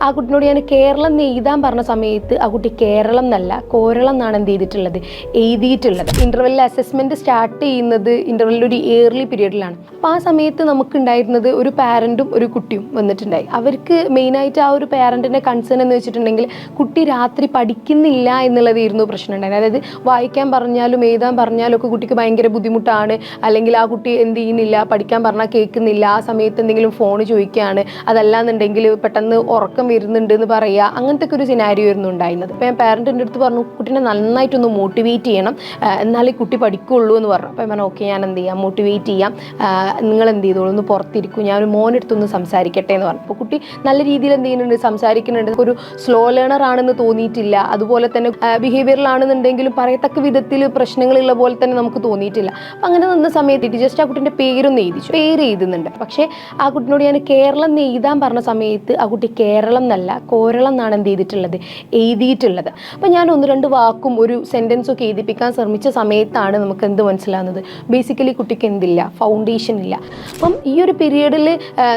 ആ കുട്ടിനോട് ഞാൻ കേരളം എന്ന് എഴുതാൻ പറഞ്ഞ സമയത്ത് ആ കുട്ടി കേരളം എന്നല്ല കോരളം എന്നാണ് എന്ത് ചെയ്തിട്ടുള്ളത്, എഴുതിയിട്ടുള്ളത്. ഇന്റർവെൽ അസസ്മെന്റ് സ്റ്റാർട്ട് ചെയ്യുന്നത് ഇന്റർവെല്ലിൽ ഒരു ഇയർലി പീരീഡിലാണ്. അപ്പോൾ ആ സമയത്ത് നമുക്ക് ഉണ്ടായിരുന്നത് ഒരു പാരന്റും ഒരു കുട്ടിയും വന്നിട്ടുണ്ടായി. അവർക്ക് മെയിനായിട്ട് ആ ഒരു പാരന്റിന്റെ കൺസേൺ എന്ന് വെച്ചിട്ടുണ്ടെങ്കിൽ കുട്ടി രാത്രി പഠിക്കുന്നില്ല എന്നുള്ളതായിരുന്നു പ്രശ്നം ഉണ്ടായത്. അതായത് വായിക്കാൻ പറഞ്ഞാലും എഴുതാൻ പറഞ്ഞാലും ഒക്കെ കുട്ടിക്ക് ഭയങ്കര ബുദ്ധിമുട്ടാണ്, അല്ലെങ്കിൽ ആ കുട്ടി എന്ത് ചെയ്യുന്നില്ല, പഠിക്കാൻ പറഞ്ഞാൽ കേൾക്കുന്നില്ല, ആ സമയത്ത് എന്തെങ്കിലും ഫോൺ ചോദിക്കുകയാണ്, അതല്ലാന്നുണ്ടെങ്കിൽ പെട്ടെന്ന് ഉറക്കം വരുന്നുണ്ട് എന്ന് പറയുക, അങ്ങനത്തെ ഒക്കെ ഒരു സിനാരിയോ ആയിരുന്നു ഉണ്ടായിരുന്നത്. അപ്പോൾ ഞാൻ പാരൻറ്റിൻ്റെ അടുത്ത് പറഞ്ഞു കുട്ടീനെ നന്നായിട്ടൊന്ന് മോട്ടിവേറ്റ് ചെയ്യണം, എന്നാലേ കുട്ടി പഠിക്കുള്ളൂ എന്ന് പറഞ്ഞു. അപ്പോൾ ഞാൻ പറഞ്ഞു ഓക്കെ, ഞാൻ എന്ത് ചെയ്യാം, മോട്ടിവേറ്റ് ചെയ്യാം, നിങ്ങൾ എന്ത് ചെയ്തോളൂ, ഒന്ന് പുറത്തിരിക്കും, ഞാൻ ഒരു മോനെടുത്തൊന്ന് സംസാരിക്കട്ടെ എന്ന് പറഞ്ഞു. അപ്പോൾ കുട്ടി നല്ല രീതിയിൽ എന്ത് ചെയ്യുന്നുണ്ട്, സംസാരിക്കുന്നുണ്ട്. ഒരു സ്ലോ ലേണർ ആണെന്ന് തോന്നിയിട്ടില്ല, അതുപോലെ തന്നെ ബിഹേവിയറിലാണെന്നുണ്ടെങ്കിലും പറയത്തക്ക വിധത്തിൽ പ്രശ്നങ്ങളുള്ള പോലെ തന്നെ നമുക്ക് തോന്നിയിട്ടില്ല. അപ്പം അങ്ങനെ നിന്ന സമയത്ത് ജസ്റ്റ് ആ കുട്ടീൻ്റെ പേരൊന്ന് എഴുതിച്ചു, പേര് എഴുതുന്നുണ്ട്. പക്ഷേ ആ കുട്ടിനോട് ഞാൻ കേരളം എന്ന് എഴുതാൻ പറഞ്ഞ സമയത്ത് ആ കുട്ടി കേരളം എന്നല്ല കോരളം എന്നാണ് എന്ത് ചെയ്തിട്ടുള്ളത്, എഴുതിയിട്ടുള്ളത്. അപ്പം ഞാൻ ഒന്ന് രണ്ട് വാക്കും ഒരു സെൻറ്റൻസൊക്കെ എഴുതിപ്പിക്കാൻ ശ്രമിച്ച സമയത്താണ് നമുക്ക് എന്ത് മനസ്സിലാകുന്നത്, ബേസിക്കലി കുട്ടിക്ക് എന്തില്ല, ഫൗണ്ടേഷൻ ഇല്ല. അപ്പം ഈ ഒരു പീരീഡിൽ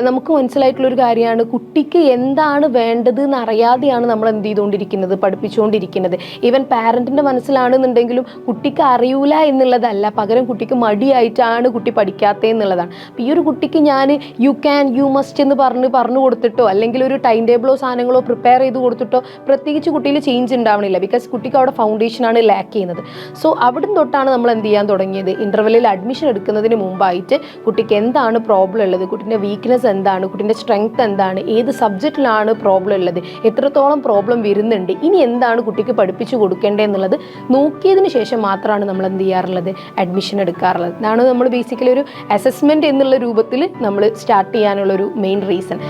നമുക്ക് മനസ്സിലായിട്ടുള്ളൊരു കാര്യമാണ്, കുട്ടിക്ക് എന്താണ് വേണ്ടത് എന്നറിയാതെയാണ് നമ്മൾ എന്ത് ചെയ്തുകൊണ്ടിരിക്കുന്നത്, പഠിപ്പിച്ചുകൊണ്ടിരിക്കുന്നത്. ഈവൻ പാരൻറ്റിൻ്റെ മനസ്സിലാണെന്നുണ്ടെങ്കിലും കുട്ടിക്ക് അറിയൂല എന്നുള്ളതല്ല, പകരം കുട്ടിക്ക് മടിയായിട്ടാണ് കുട്ടി പഠിക്കാത്തത് എന്നുള്ളതാണ്. അപ്പോൾ ഈ ഒരു കുട്ടിക്ക് ഞാൻ യു ക്യാൻ, യു മസ്റ്റ് എന്ന് പറഞ്ഞു കൊടുത്തിട്ടോ അല്ലെങ്കിൽ ഒരു ടൈം ടേബിളോ സാധനങ്ങളോ പ്രിപ്പയർ ചെയ്ത് കൊടുത്തിട്ടോ പ്രത്യേകിച്ച് കുട്ടിയിൽ ചേഞ്ച് ഉണ്ടാവണില്ല. ബിക്കോസ് കുട്ടിക്ക് അവിടെ ഫൗണ്ടേഷനാണ് ലാക്ക് ചെയ്യുന്നത്. സോ അവിടെ തൊട്ടാണ് നമ്മൾ എന്ത് ചെയ്യാൻ തുടങ്ങിയത്, ഇൻ്റർവെല്ലിൽ അഡ്മിഷൻ എടുക്കുന്നതിന് മുമ്പായിട്ട് കുട്ടിക്ക് എന്താണ് പ്രോബ്ലം ഉള്ളത്, കുട്ടീൻ്റെ വീക്ക്നെസ് എന്താണ്, കുട്ടീൻ്റെ സ്ട്രെങ്ത് എന്താണ്, ഏത് സബ്ജക്റ്റിലാണ് പ്രോബ്ലം ഉള്ളത്, എത്രത്തോളം പ്രോബ്ലം വരുന്നുണ്ട്, ഇനി എന്താണ് കുട്ടിക്ക് പഠിപ്പിച്ചു കൊടുക്കേണ്ടത് എന്നുള്ളത് നോക്കിയതിന് ശേഷം മാത്രമാണ് നമ്മൾ എന്ത് ചെയ്യാറുള്ളത്, അഡ്മിഷൻ എടുക്കാറുള്ളത്. ഇതാണ് നമ്മൾ ബേസിക്കലി ഒരു അസസ്മെൻറ്റ് എന്നുള്ള രൂപത്തിൽ നമ്മൾ സ്റ്റാർട്ട് ചെയ്യാനുള്ളൊരു മെയിൻ റീസൺ.